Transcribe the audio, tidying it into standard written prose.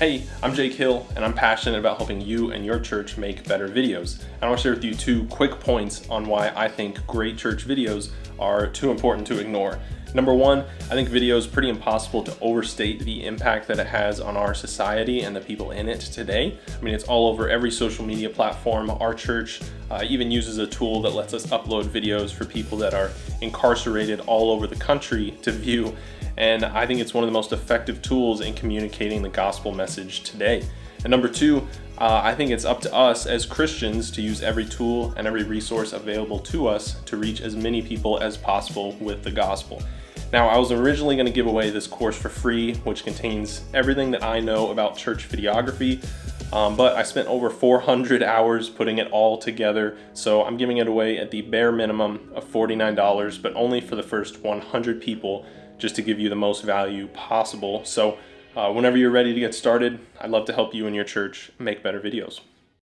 Hey, I'm Jake Hill, and I'm passionate about helping you and your church make better videos. And I want to share with you 2 quick points on why I think great church videos are too important to ignore. Number 1, I think video is pretty impossible to overstate the impact that it has on our society and the people in it today. I mean, it's all over every social media platform. Our church even uses a tool that lets us upload videos for people that are incarcerated all over the country to view. And I think it's one of the most effective tools in communicating the gospel message today. And number 2, I think it's up to us as Christians to use every tool and every resource available to us to reach as many people as possible with the gospel. Now, I was originally going to give away this course for free, which contains everything that I know about church videography, but I spent over 400 hours putting it all together, so I'm giving it away at the bare minimum of $49, but only for the first 100 people, just to give you the most value possible. So whenever you're ready to get started, I'd love to help you and your church make better videos.